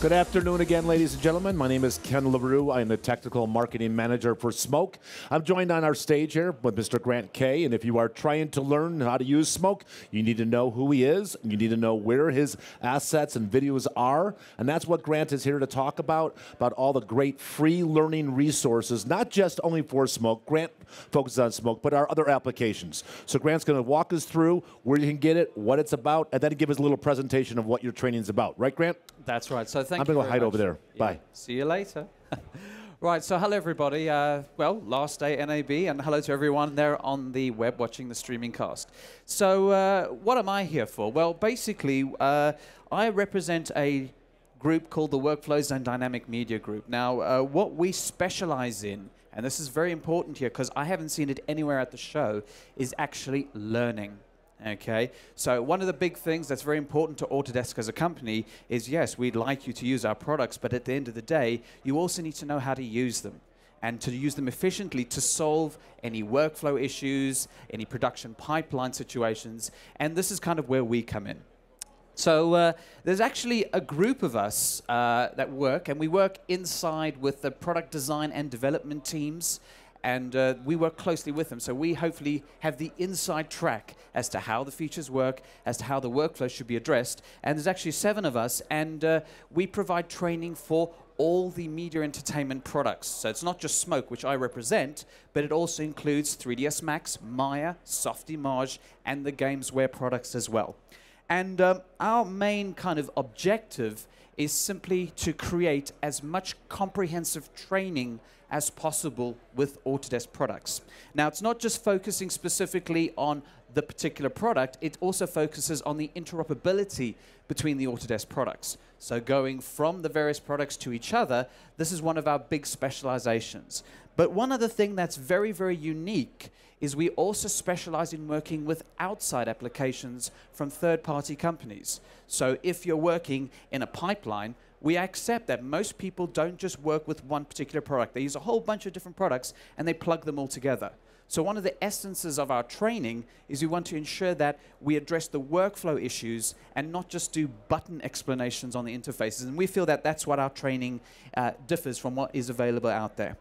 Good afternoon again, ladies and gentlemen. My name is Ken LaRue. I am the Technical Marketing Manager for Smoke. I'm joined on our stage here with Mr. Grant Kay, and if you are trying to learn how to use Smoke, you need to know who he is, and you need to know where his assets and videos are, and that's what Grant is here to talk about all the great free learning resources, not just only for Smoke. Grant focuses on Smoke, but our other applications. So Grant's going to walk us through where you can get it, what it's about, and then give us a little presentation of what your training is about. Right, Grant? That's right. So thank you. I'm going to hide over there. Yeah. Bye. See you later. Right. So hello, everybody. Well, last day NAB, and hello to everyone there on the web watching the streaming cast. So what am I here for? Well, basically, I represent a group called the Workflows and Dynamic Media Group. Now, what we specialize in, and this is very important here because I haven't seen it anywhere at the show, is actually learning. Okay, so one of the big things that's very important to Autodesk as a company is, yes, we'd like you to use our products, but at the end of the day, you also need to know how to use them and to use them efficiently to solve any workflow issues, any production pipeline situations, and this is kind of where we come in. So there's actually a group of us that work, and we work inside with the product design and development teams, and we work closely with them. So we hopefully have the inside track as to how the features work, as to how the workflow should be addressed. And there's actually 7 of us, and we provide training for all the media entertainment products. So it's not just Smoke, which I represent, but it also includes 3ds Max, Maya, Softimage, and the Gamesware products as well. And our main kind of objective is simply to create as much comprehensive training as possible with Autodesk products. Now, it's not just focusing specifically on the particular product, it also focuses on the interoperability between the Autodesk products. So going from the various products to each other, this is one of our big specializations. But one other thing that's very, very unique is we also specialize in working with outside applications from third-party companies. So if you're working in a pipeline, we accept that most people don't just work with one particular product. They use a whole bunch of different products and they plug them all together. So one of the essences of our training is we want to ensure that we address the workflow issues and not just do button explanations on the interfaces. And we feel that that's what our training differs from what is available out there.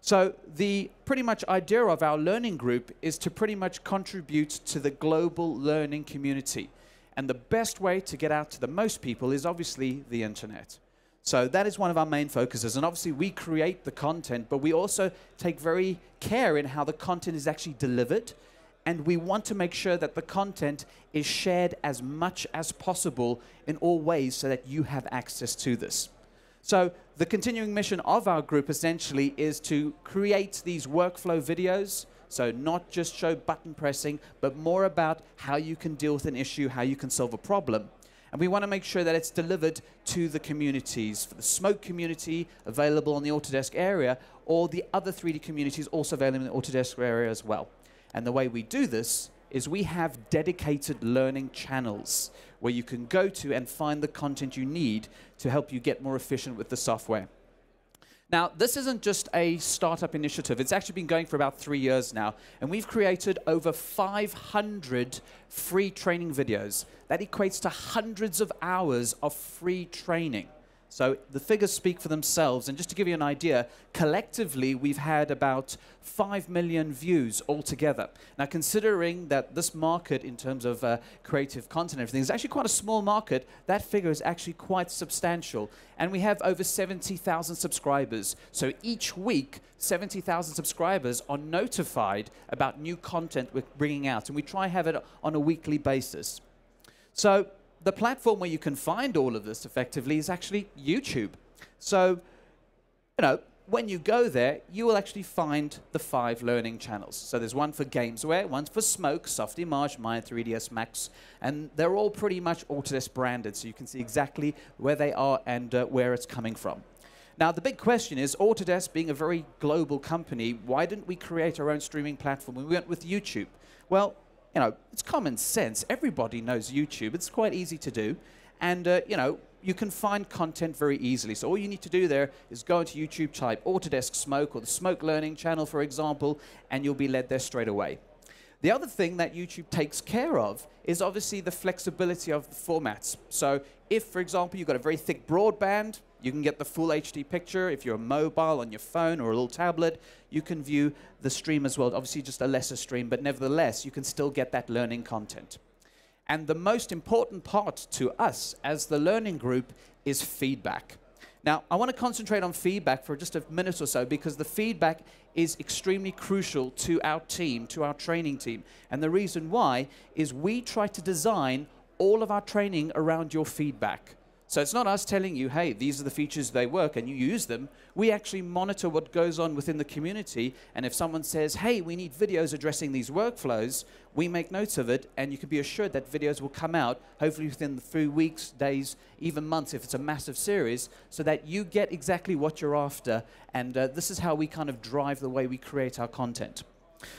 So the pretty much idea of our learning group is to pretty much contribute to the global learning community. And the best way to get out to the most people is obviously the internet. So that is one of our main focuses. And obviously we create the content, but we also take very care in how the content is actually delivered. And we want to make sure that the content is shared as much as possible in all ways so that you have access to this. So the continuing mission of our group essentially is to create these workflow videos. So not just show button pressing, but more about how you can deal with an issue, how you can solve a problem. And we want to make sure that it's delivered to the communities, for the Smoke community available in the Autodesk area, or the other 3D communities also available in the Autodesk area as well. And the way we do this is we have dedicated learning channels where you can go to and find the content you need to help you get more efficient with the software. Now, this isn't just a startup initiative. It's actually been going for about 3 years now, and we've created over 500 free training videos. That equates to hundreds of hours of free training. So the figures speak for themselves, and just to give you an idea, collectively we've had about 5 million views altogether. Now, considering that this market in terms of creative content and everything is actually quite a small market, that figure is actually quite substantial. And we have over 70,000 subscribers. So each week, 70,000 subscribers are notified about new content we're bringing out, and we try and have it on a weekly basis. So the platform where you can find all of this effectively is actually YouTube. So, you know, when you go there, you will actually find the 5 learning channels. So there's one for Gamesware, one for Smoke, Softimage, Maya 3ds Max, and they're all pretty much Autodesk branded, so you can see exactly where they are and where it's coming from. Now, the big question is, Autodesk being a very global company, why didn't we create our own streaming platform? We went with YouTube. Well, you know, it's common sense. Everybody knows YouTube. It's quite easy to do. And, you know, you can find content very easily. So all you need to do there is go into YouTube, type Autodesk Smoke or the Smoke Learning channel, for example, and you'll be led there straight away. The other thing that YouTube takes care of is obviously the flexibility of the formats. So if, for example, you've got a very thick broadband, you can get the full HD picture. If you're mobile on your phone or a little tablet, you can view the stream as well. Obviously just a lesser stream, but nevertheless, you can still get that learning content. And the most important part to us as the learning group is feedback. Now, I want to concentrate on feedback for just a minute or so because the feedback is extremely crucial to our team, to our training team. And the reason why is we try to design all of our training around your feedback. So it's not us telling you, hey, these are the features, they work, and you use them. We actually monitor what goes on within the community, and if someone says, hey, we need videos addressing these workflows, we make notes of it, and you can be assured that videos will come out, hopefully within the few weeks, days, even months, if it's a massive series, so that you get exactly what you're after, and this is how we kind of drive the way we create our content.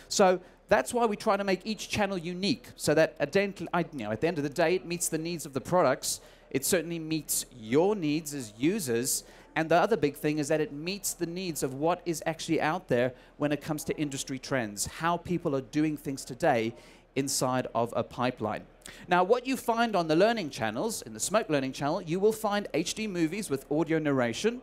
So that's why we try to make each channel unique, so that at the end of the day, it meets the needs of the products. It certainly meets your needs as users. And the other big thing is that it meets the needs of what is actually out there when it comes to industry trends, how people are doing things today inside of a pipeline. Now, what you find on the learning channels, in the Smoke Learning channel, you will find HD movies with audio narration.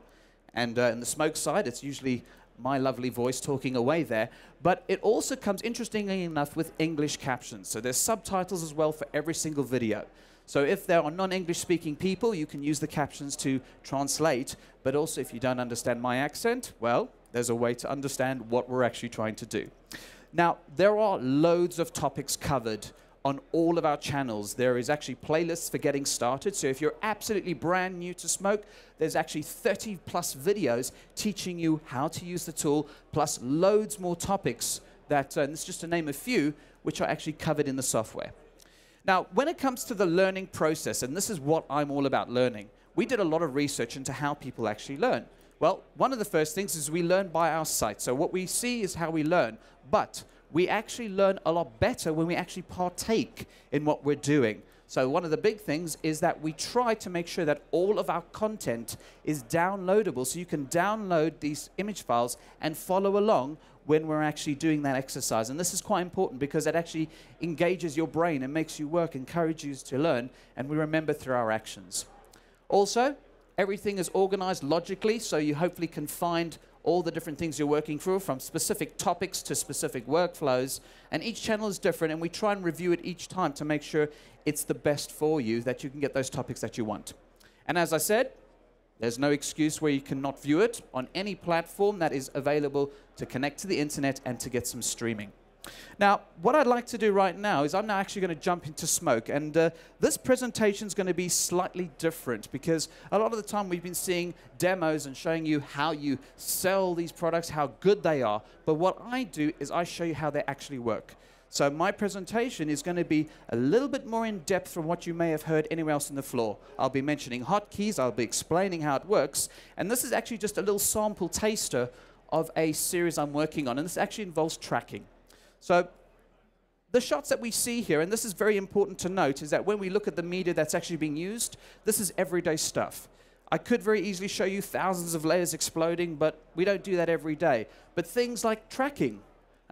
And in the Smoke side, it's usually my lovely voice talking away there. But it also comes, interestingly enough, with English captions. So there's subtitles as well for every single video. So if there are non-English speaking people, you can use the captions to translate. But also if you don't understand my accent, well, there's a way to understand what we're actually trying to do. Now, there are loads of topics covered on all of our channels. There is actually playlists for getting started. So if you're absolutely brand new to Smoke, there's actually 30+ videos teaching you how to use the tool, plus loads more topics that, and this is just to name a few, which are actually covered in the software. Now, when it comes to the learning process, and this is what I'm all about learning, we did a lot of research into how people actually learn. Well, one of the first things is we learn by our sight. So what we see is how we learn, but we actually learn a lot better when we actually partake in what we're doing. So one of the big things is that we try to make sure that all of our content is downloadable, so you can download these image files and follow along when we're actually doing that exercise. And this is quite important because it actually engages your brain and makes you work, encourages you to learn, and we remember through our actions. Also, everything is organized logically, so you hopefully can find all the different things you're working through, from specific topics to specific workflows. And each channel is different, and we try and review it each time to make sure it's the best for you, that you can get those topics that you want. And as I said, there's no excuse where you cannot view it on any platform that is available to connect to the internet and to get some streaming. Now, what I'd like to do right now is I'm now actually going to jump into Smoke. And this presentation is going to be slightly different because a lot of the time we've been seeing demos and showing you how you sell these products, how good they are. But what I do is I show you how they actually work. So my presentation is going to be a little bit more in depth from what you may have heard anywhere else on the floor. I'll be mentioning hotkeys, I'll be explaining how it works, and this is actually just a little sample taster of a series I'm working on, and this actually involves tracking. So the shots that we see here, and this is very important to note, is that when we look at the media that's actually being used, this is everyday stuff. I could very easily show you thousands of layers exploding, but we don't do that every day. But things like tracking,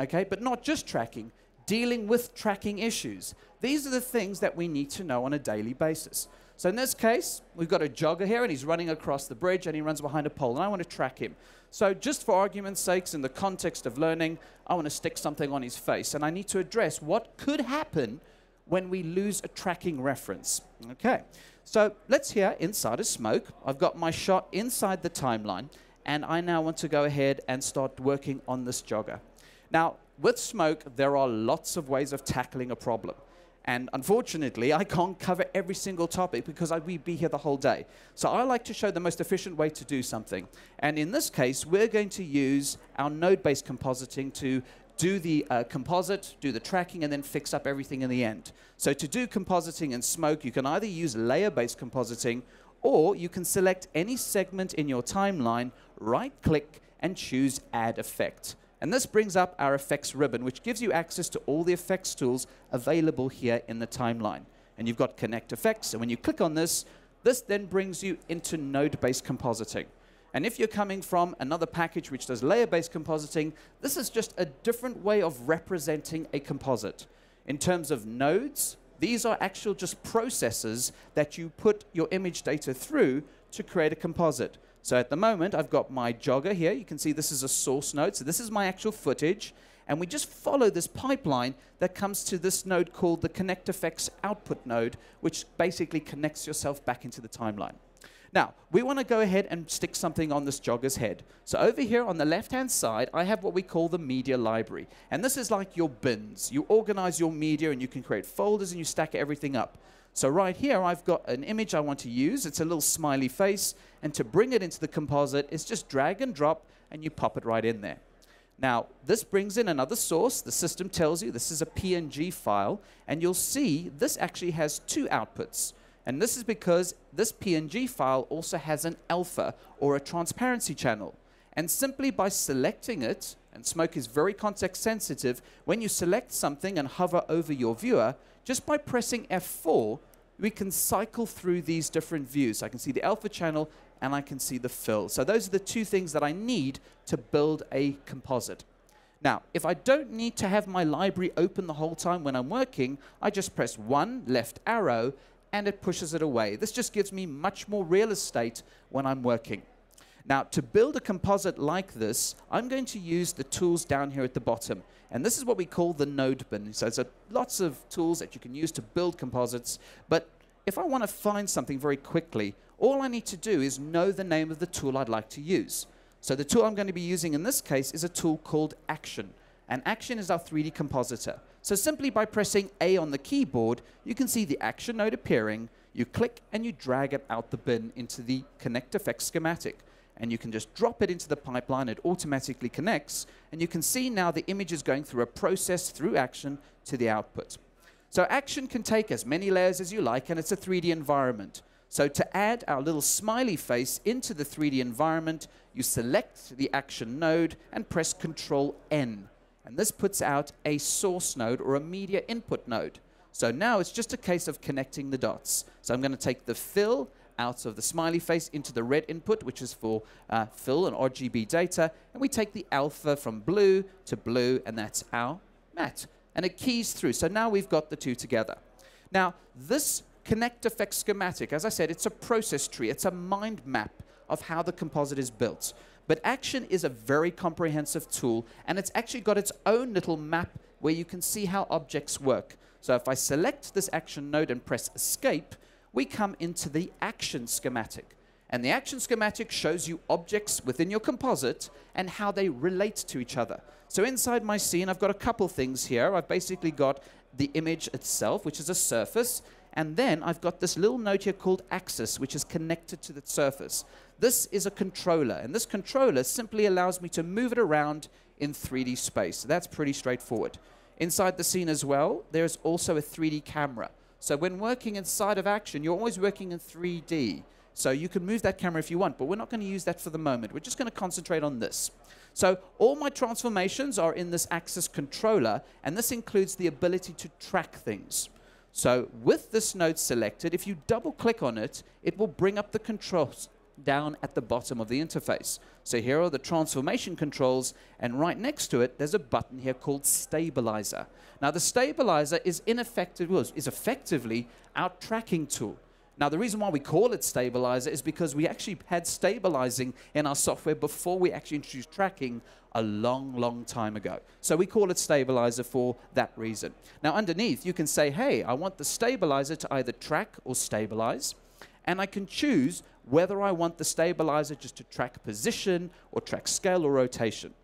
okay, but not just tracking, dealing with tracking issues. These are the things that we need to know on a daily basis. So in this case, we've got a jogger here, and he's running across the bridge, and he runs behind a pole, and I want to track him. So just for argument's sakes, in the context of learning, I want to stick something on his face, and I need to address what could happen when we lose a tracking reference. Okay, so let's hear inside of Smoke. I've got my shot inside the timeline, and I now want to go ahead and start working on this jogger. Now, with Smoke, there are lots of ways of tackling a problem. And unfortunately, I can't cover every single topic because we'd be here the whole day. So I like to show the most efficient way to do something. And in this case, we're going to use our node-based compositing to do the composite, do the tracking, and then fix up everything in the end. So to do compositing in Smoke, you can either use layer-based compositing, or you can select any segment in your timeline, right-click, and choose Add Effect. And this brings up our effects ribbon, which gives you access to all the effects tools available here in the timeline. And you've got Connect Effects, and when you click on this, this then brings you into node-based compositing. And if you're coming from another package which does layer-based compositing, this is just a different way of representing a composite. In terms of nodes, these are actual just processes that you put your image data through to create a composite. So at the moment, I've got my jogger here. You can see this is a source node. So this is my actual footage. And we just follow this pipeline that comes to this node called the Connect Effects output node, which basically connects yourself back into the timeline. Now, we want to go ahead and stick something on this jogger's head. So over here on the left-hand side, I have what we call the media library. And this is like your bins. You organize your media, and you can create folders, and you stack everything up. So right here, I've got an image I want to use. It's a little smiley face. And to bring it into the composite, it's just drag and drop, and you pop it right in there. Now, this brings in another source. The system tells you this is a PNG file. And you'll see this actually has two outputs. And this is because this PNG file also has an alpha, or a transparency channel. And simply by selecting it, and Smoke is very context sensitive, when you select something and hover over your viewer, just by pressing F4, we can cycle through these different views. I can see the alpha channel, and I can see the fill. So those are the two things that I need to build a composite. Now, if I don't need to have my library open the whole time when I'm working, I just press 1 left arrow, and it pushes it away. This just gives me much more real estate when I'm working. Now, to build a composite like this, I'm going to use the tools down here at the bottom. And this is what we call the node bin. So there's lots of tools that you can use to build composites. But if I want to find something very quickly, all I need to do is know the name of the tool I'd like to use. So the tool I'm going to be using in this case is a tool called Action. And Action is our 3D compositor. So simply by pressing A on the keyboard, you can see the Action node appearing. You click and you drag it out the bin into the Connect Effects schematic. And you can just drop it into the pipeline. It automatically connects. And you can see now the image is going through a process through Action to the output. So Action can take as many layers as you like, and it's a 3D environment. So to add our little smiley face into the 3D environment, you select the Action node and press Control-N. And this puts out a source node, or a media input node. So now it's just a case of connecting the dots. So I'm going to take the fill out of the smiley face into the red input, which is for fill and RGB data. And we take the alpha from blue to blue, and that's our matte. And it keys through. So now we've got the two together. Now, this Connect Effects schematic, as I said, it's a process tree. It's a mind map of how the composite is built. But Action is a very comprehensive tool, and it's actually got its own little map where you can see how objects work. So if I select this Action node and press Escape, we come into the Action schematic. And the Action schematic shows you objects within your composite and how they relate to each other. So inside my scene, I've got a couple things here. I've basically got the image itself, which is a surface. And then I've got this little node here called Axis, which is connected to the surface. This is a controller, and this controller simply allows me to move it around in 3D space. So that's pretty straightforward. Inside the scene as well, there's also a 3D camera. So when working inside of Action, you're always working in 3D. So you can move that camera if you want, but we're not going to use that for the moment. We're just going to concentrate on this. So all my transformations are in this Axis controller, and this includes the ability to track things. So with this node selected, if you double-click on it, it will bring up the controls down at the bottom of the interface. So here are the transformation controls, and right next to it, there's a button here called Stabilizer. Now, the Stabilizer is effectively our tracking tool. Now, the reason why we call it Stabilizer is because we actually had stabilizing in our software before we actually introduced tracking a long, long time ago. So we call it Stabilizer for that reason. Now, underneath, you can say, hey, I want the Stabilizer to either track or stabilize, and I can choose whether I want the Stabilizer just to track position or track scale or rotation.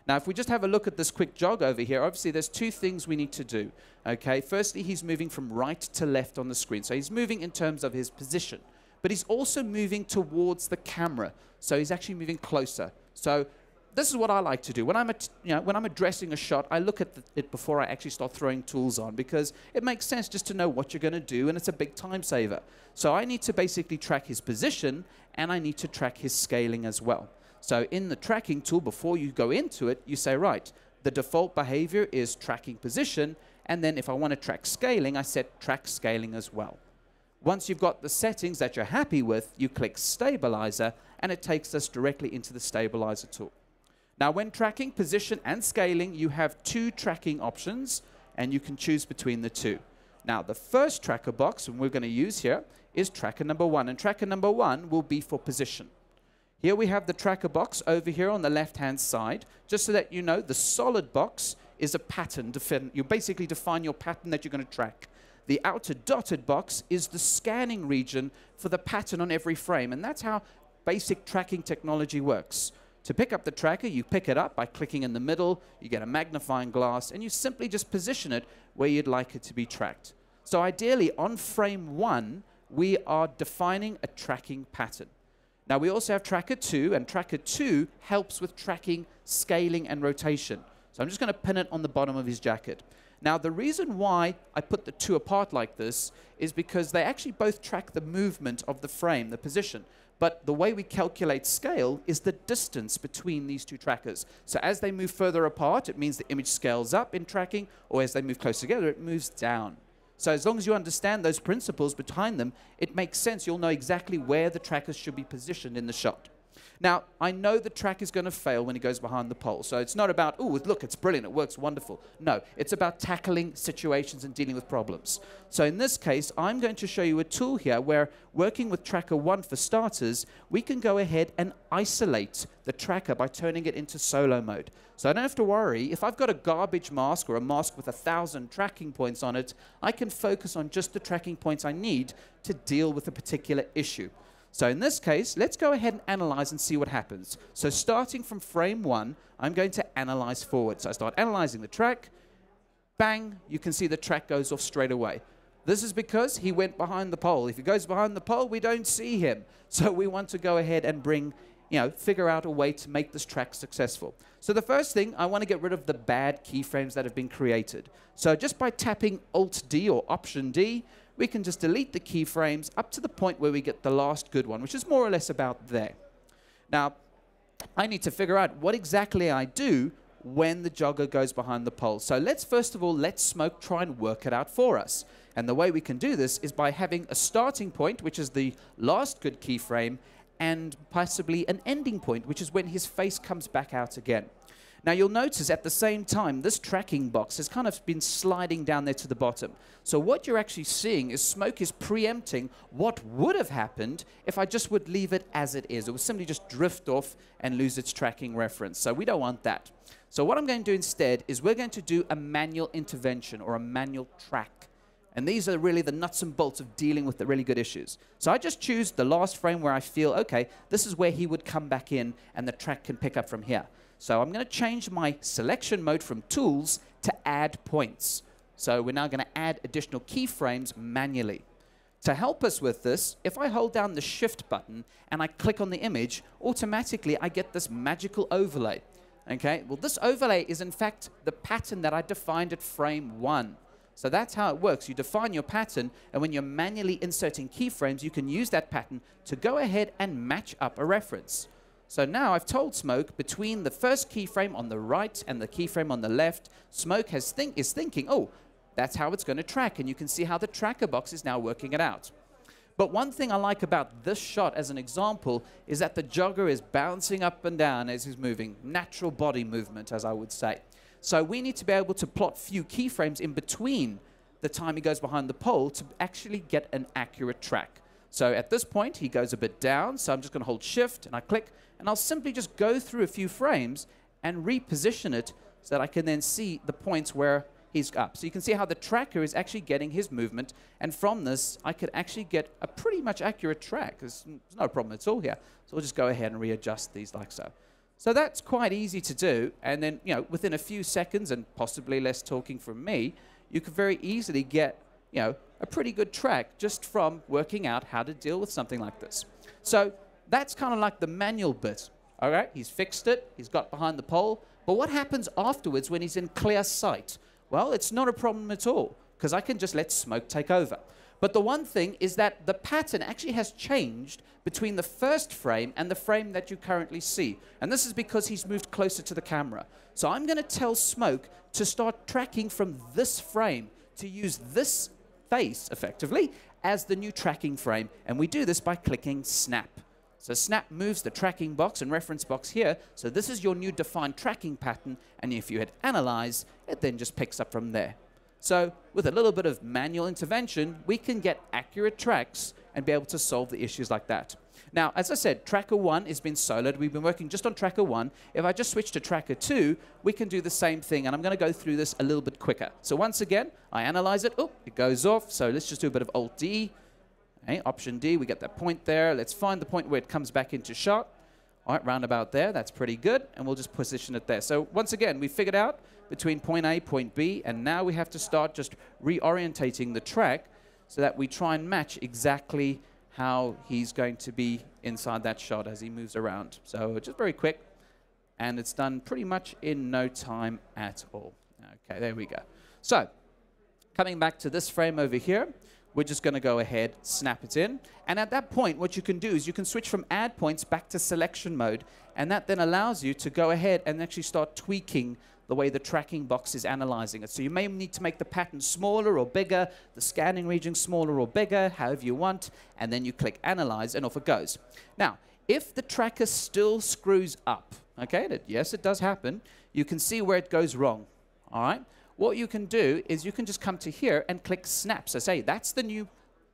Now, if we just have a look at this quick jog over here, obviously there's two things we need to do. Okay, firstly, he's moving from right to left on the screen. So he's moving in terms of his position, but he's also moving towards the camera. So he's actually moving closer. So this is what I like to do. When I'm addressing a shot, I look at it before I actually start throwing tools on, because it makes sense just to know what you're going to do, and it's a big time saver. So I need to basically track his position, and I need to track his scaling as well. So in the tracking tool, before you go into it, you say, right, the default behavior is tracking position, and then if I want to track scaling, I set track scaling as well. Once you've got the settings that you're happy with, you click Stabilizer, and it takes us directly into the Stabilizer tool. Now, when tracking position and scaling, you have 2 tracking options, and you can choose between the 2. Now, the first tracker box, and we're going to use here, is tracker number 1, and tracker number 1 will be for position. Here we have the tracker box over here on the left-hand side. Just so that you know, the solid box is a pattern. You basically define your pattern that you're going to track. The outer dotted box is the scanning region for the pattern on every frame, and that's how basic tracking technology works. To pick up the tracker, you pick it up by clicking in the middle, you get a magnifying glass, and you simply just position it where you'd like it to be tracked. So ideally, on frame 1, we are defining a tracking pattern. Now, we also have tracker 2, and tracker 2 helps with tracking, scaling, and rotation. So I'm just going to pin it on the bottom of his jacket. Now, the reason why I put the 2 apart like this is because they actually both track the movement of the frame, the position. But the way we calculate scale is the distance between these 2 trackers. So as they move further apart, it means the image scales up in tracking, or as they move close together, it moves down. So as long as you understand those principles behind them, it makes sense. You'll know exactly where the trackers should be positioned in the shot. Now, I know the track is going to fail when it goes behind the pole. So it's not about, oh, look, it's brilliant, it works wonderful. No, it's about tackling situations and dealing with problems. So in this case, I'm going to show you a tool here where, working with tracker 1 for starters, we can go ahead and isolate the tracker by turning it into solo mode. So I don't have to worry. If I've got a garbage mask or a mask with 1,000 tracking points on it, I can focus on just the tracking points I need to deal with a particular issue. So in this case, let's go ahead and analyze and see what happens. So starting from frame 1, I'm going to analyze forward. So I start analyzing the track. Bang, you can see the track goes off straight away. This is because he went behind the pole. If he goes behind the pole, we don't see him. So we want to go ahead and figure out a way to make this track successful. So the first thing, I want to get rid of the bad keyframes that have been created. So just by tapping Alt-D or Option-D, we can just delete the keyframes up to the point where we get the last good one, which is more or less about there. Now, I need to figure out what exactly I do when the jogger goes behind the pole. So let's first of all, let Smoke try and work it out for us. And the way we can do this is by having a starting point, which is the last good keyframe, and possibly an ending point, which is when his face comes back out again. Now, you'll notice at the same time, this tracking box has kind of been sliding down there to the bottom. So what you're actually seeing is Smoke is preempting what would have happened if I just would leave it as it is. It would simply just drift off and lose its tracking reference. So we don't want that. So what I'm going to do instead is we're going to do a manual intervention or a manual track. And these are really the nuts and bolts of dealing with the really good issues. So I just choose the last frame where I feel, okay, this is where he would come back in and the track can pick up from here. So I'm going to change my selection mode from Tools to Add Points. So we're now going to add additional keyframes manually. To help us with this, if I hold down the Shift button and I click on the image, automatically I get this magical overlay. Okay, well, this overlay is in fact the pattern that I defined at frame 1. So that's how it works. You define your pattern, and when you're manually inserting keyframes, you can use that pattern to go ahead and match up a reference. So now I've told Smoke between the first keyframe on the right and the keyframe on the left, Smoke is thinking, oh, that's how it's going to track. And you can see how the tracker box is now working it out. But one thing I like about this shot as an example is that the jogger is bouncing up and down as he's moving. Natural body movement, as I would say. So we need to be able to plot few keyframes in between the time he goes behind the pole to actually get an accurate track. So at this point, he goes a bit down. So I'm just going to hold Shift and I click. And I'll simply just go through a few frames and reposition it so that I can then see the points where he's up. So you can see how the tracker is actually getting his movement. And from this, I could actually get a pretty much accurate track. There's no problem at all here. So we'll just go ahead and readjust these like so. So that's quite easy to do. And then, within a few seconds and possibly less talking from me, you could very easily get, a pretty good track just from working out how to deal with something like this. So that's kind of like the manual bit. All right, he's fixed it. He's got behind the pole. But what happens afterwards when he's in clear sight? Well, it's not a problem at all because I can just let Smoke take over. But the one thing is that the pattern actually has changed between the first frame and the frame that you currently see. And this is because he's moved closer to the camera. So I'm going to tell Smoke to start tracking from this frame, to use this face, effectively, as the new tracking frame. And we do this by clicking Snap. So Snap moves the tracking box and reference box here. So this is your new defined tracking pattern. And if you hit Analyze, it then just picks up from there. So with a little bit of manual intervention, we can get accurate tracks and be able to solve the issues like that. Now, as I said, Tracker 1 has been soloed. We've been working just on Tracker 1. If I just switch to Tracker 2, we can do the same thing. And I'm going to go through this a little bit quicker. So once again, I analyze it. Oh, it goes off. So let's just do a bit of Alt-D. Okay, Option D, we get that point there. Let's find the point where it comes back into shot. All right, round about there. That's pretty good. And we'll just position it there. So once again, we figured out between point A, point B. And now we have to start just reorientating the track so that we try and match exactly how he's going to be inside that shot as he moves around. So just very quick. And it's done pretty much in no time at all. Okay, there we go. So coming back to this frame over here, we're just going to go ahead, snap it in. And at that point, what you can do is you can switch from add points back to selection mode. And that then allows you to go ahead and actually start tweaking the way the tracking box is analyzing it. So you may need to make the pattern smaller or bigger, the scanning region smaller or bigger, however you want. And then you click Analyze, and off it goes. Now, if the tracker still screws up, okay, yes, it does happen, you can see where it goes wrong, all right? What you can do is you can just come to here and click Snap. So say, that's the new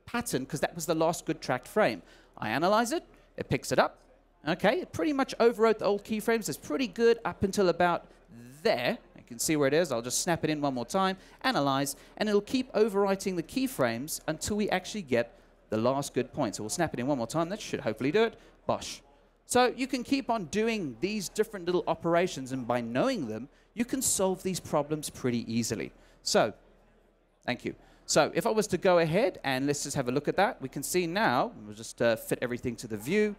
pattern because that was the last good tracked frame. I analyze it, it picks it up. Okay, it pretty much overwrote the old keyframes. It's pretty good up until about there. You can see where it is. I'll just snap it in one more time, analyze, and it'll keep overwriting the keyframes until we actually get the last good point. So we'll snap it in one more time. That should hopefully do it. Bosh. So you can keep on doing these different little operations, and by knowing them, you can solve these problems pretty easily. So, thank you. So if I was to go ahead and let's just have a look at that, we can see now, we'll just fit everything to the view.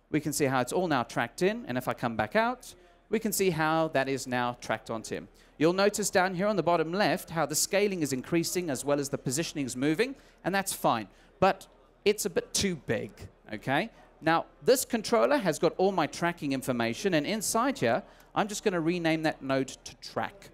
We can see how it's all now tracked in. And if I come back out, we can see how that is now tracked onto him. You'll notice down here on the bottom left how the scaling is increasing as well as the positioning is moving, and that's fine. But it's a bit too big, okay? Now, this controller has got all my tracking information, and inside here, I'm just going to rename that node to track.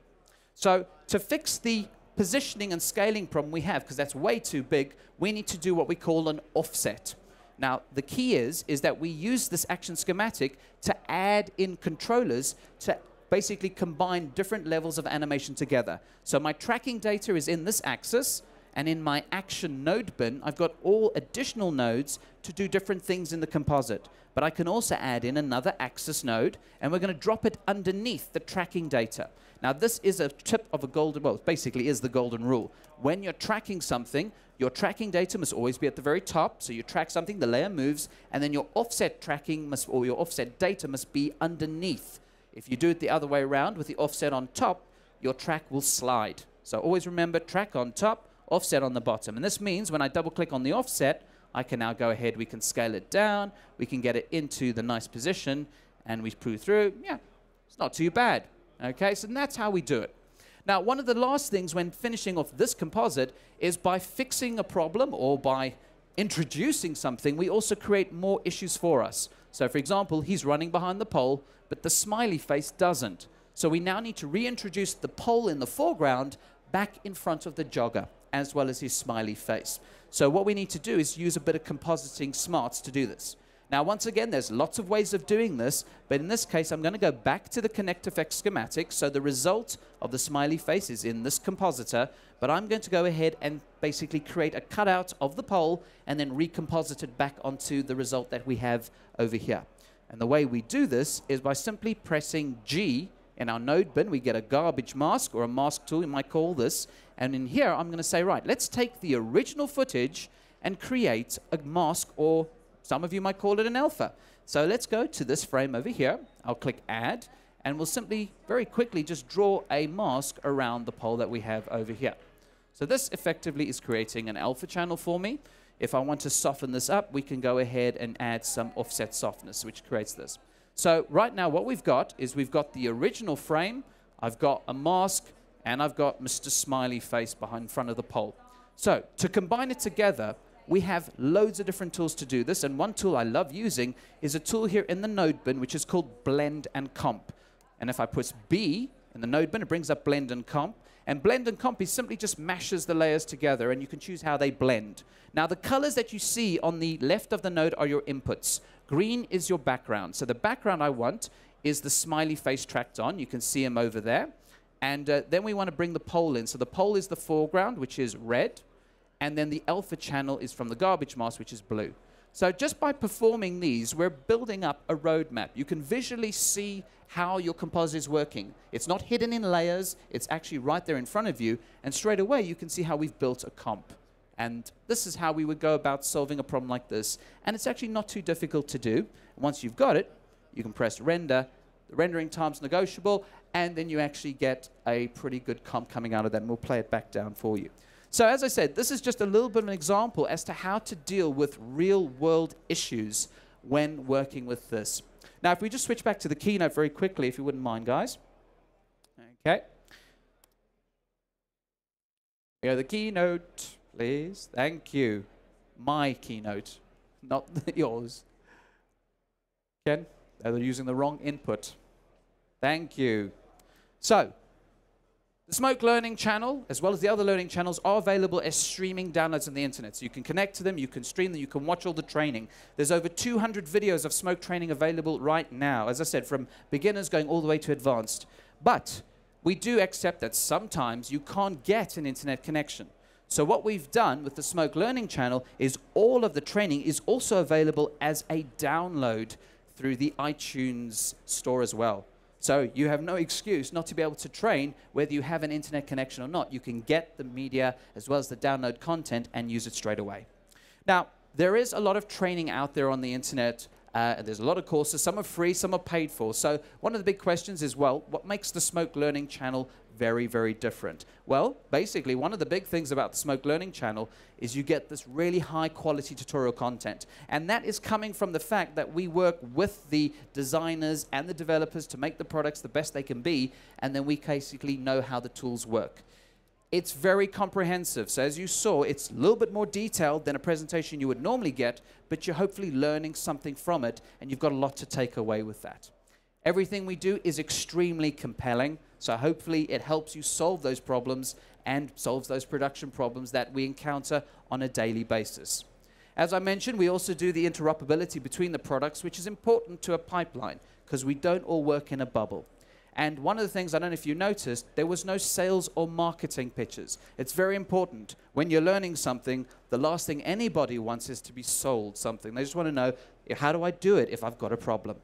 So to fix the positioning and scaling problem we have, because that's way too big, we need to do what we call an offset. Now, the key is that we use this action schematic to add in controllers to basically combine different levels of animation together. So my tracking data is in this axis, and in my action node bin, I've got all additional nodes to do different things in the composite. But I can also add in another axis node, and we're going to drop it underneath the tracking data. Now, this is a tip of a golden, well, it basically is the golden rule. When you're tracking something, your tracking data must always be at the very top. So you track something, the layer moves, and then your offset tracking must, or your offset data must be underneath. If you do it the other way around with the offset on top, your track will slide. So always remember, track on top, offset on the bottom. And this means when I double click on the offset, I can now go ahead, we can scale it down, we can get it into the nice position, and we pull through. Yeah, it's not too bad. Okay, so that's how we do it. Now, one of the last things when finishing off this composite is by fixing a problem or by introducing something, we also create more issues for us. So for example, he's running behind the pole, but the smiley face doesn't. So we now need to reintroduce the pole in the foreground back in front of the jogger, as well as his smiley face. So what we need to do is use a bit of compositing smarts to do this. Now, once again, there's lots of ways of doing this, but in this case, I'm going to go back to the Connect Effects schematic. So the result of the smiley face is in this compositor, but I'm going to go ahead and basically create a cutout of the pole and then recomposite it back onto the result that we have over here. And the way we do this is by simply pressing G in our node bin. We get a garbage mask or a mask tool, you might call this. And in here, I'm going to say, right, let's take the original footage and create a mask, or some of you might call it an alpha. So let's go to this frame over here. I'll click Add, and we'll simply, very quickly, just draw a mask around the pole that we have over here. So this effectively is creating an alpha channel for me. If I want to soften this up, we can go ahead and add some offset softness, which creates this. So right now, what we've got is we've got the original frame, I've got a mask, and I've got Mr. Smiley Face behind front of the pole. So to combine it together, we have loads of different tools to do this, and one tool I love using is a tool here in the node bin, which is called Blend and Comp. And if I push B in the node bin, it brings up blend and comp. And blend and comp is simply just mashes the layers together, and you can choose how they blend. Now, the colors that you see on the left of the node are your inputs. Green is your background. So the background I want is the smiley face tracked on. You can see him over there. And then we want to bring the pole in. So the pole is the foreground, which is red. And then the alpha channel is from the garbage mask, which is blue. So just by performing these, we're building up a roadmap. You can visually see how your composite is working. It's not hidden in layers. It's actually right there in front of you. And straight away, you can see how we've built a comp. And this is how we would go about solving a problem like this. And it's actually not too difficult to do. Once you've got it, you can press render. The rendering time's negotiable. And then you actually get a pretty good comp coming out of that. And we'll play it back down for you. So as I said, this is just a little bit of an example as to how to deal with real-world issues when working with this. Now, if we just switch back to the keynote very quickly, if you wouldn't mind, guys. Okay. Here, the keynote, please. Thank you. My keynote, not yours. Ken, they're using the wrong input. Thank you. So, the Smoke Learning channel, as well as the other learning channels, are available as streaming downloads on the internet. So you can connect to them, you can stream them, you can watch all the training. There's over 200 videos of Smoke training available right now, as I said, from beginners going all the way to advanced. But we do accept that sometimes you can't get an internet connection. So what we've done with the Smoke Learning channel is all of the training is also available as a download through the iTunes store as well. So you have no excuse not to be able to train whether you have an internet connection or not. You can get the media as well as the download content and use it straight away. Now, there is a lot of training out there on the internet. There's a lot of courses. Some are free, some are paid for. So one of the big questions is, well, what makes the Smoke Learning channel very, very different? Well, basically, one of the big things about the Smoke Learning channel is you get this really high-quality tutorial content. And that is coming from the fact that we work with the designers and the developers to make the products the best they can be, and then we basically know how the tools work. It's very comprehensive. So as you saw, it's a little bit more detailed than a presentation you would normally get, but you're hopefully learning something from it, and you've got a lot to take away with that. Everything we do is extremely compelling, so hopefully it helps you solve those problems and solves those production problems that we encounter on a daily basis. As I mentioned, we also do the interoperability between the products, which is important to a pipeline, because we don't all work in a bubble. And one of the things, I don't know if you noticed, there was no sales or marketing pitches. It's very important. When you're learning something, the last thing anybody wants is to be sold something. They just want to know, how do I do it if I've got a problem?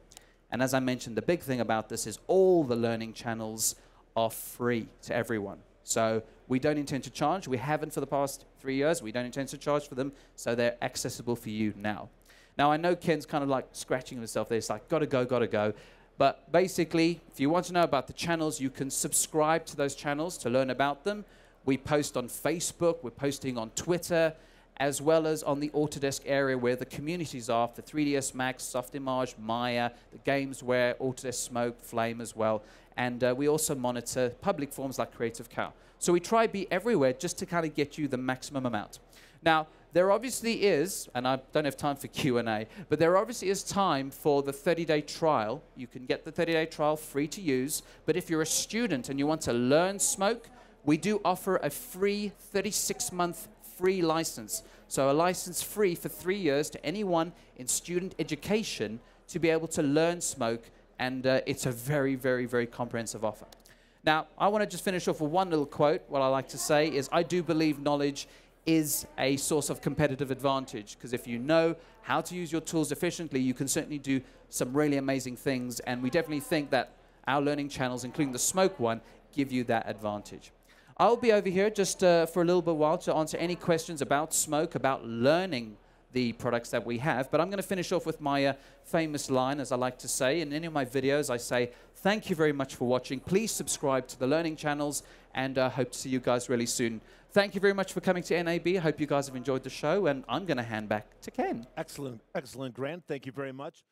And as I mentioned, the big thing about this is all the learning channels are free to everyone. So we don't intend to charge. We haven't for the past 3 years. We don't intend to charge for them, so they're accessible for you now. Now, I know Ken's kind of like scratching himself there. It's like, gotta go, gotta go. But basically, if you want to know about the channels, you can subscribe to those channels to learn about them. We post on Facebook. We're posting on Twitter, as well as on the Autodesk area where the communities are for 3ds Max, Softimage, Maya, the games where Autodesk Smoke, Flame as well. And we also monitor public forums like Creative Cow. So we try to be everywhere just to kind of get you the maximum amount. Now, there obviously is, and I don't have time for Q&A, but there obviously is time for the 30-day trial. You can get the 30-day trial free to use, but if you're a student and you want to learn Smoke, we do offer a free 36-month free license. So a license free for 3 years to anyone in student education to be able to learn Smoke, and it's a very, very, very comprehensive offer. Now, I want to just finish off with one little quote. What I like to say is, I do believe knowledge is a source of competitive advantage, because if you know how to use your tools efficiently, you can certainly do some really amazing things, and we definitely think that our learning channels, including the Smoke one, give you that advantage. I'll be over here just for a little bit while to answer any questions about Smoke, about learning the products that we have, but I'm going to finish off with my famous line, as I like to say. In any of my videos, I say, thank you very much for watching. Please subscribe to the learning channels, and I hope to see you guys really soon. Thank you very much for coming to NAB. I hope you guys have enjoyed the show, and I'm going to hand back to Ken. Excellent, excellent, Grant. Thank you very much.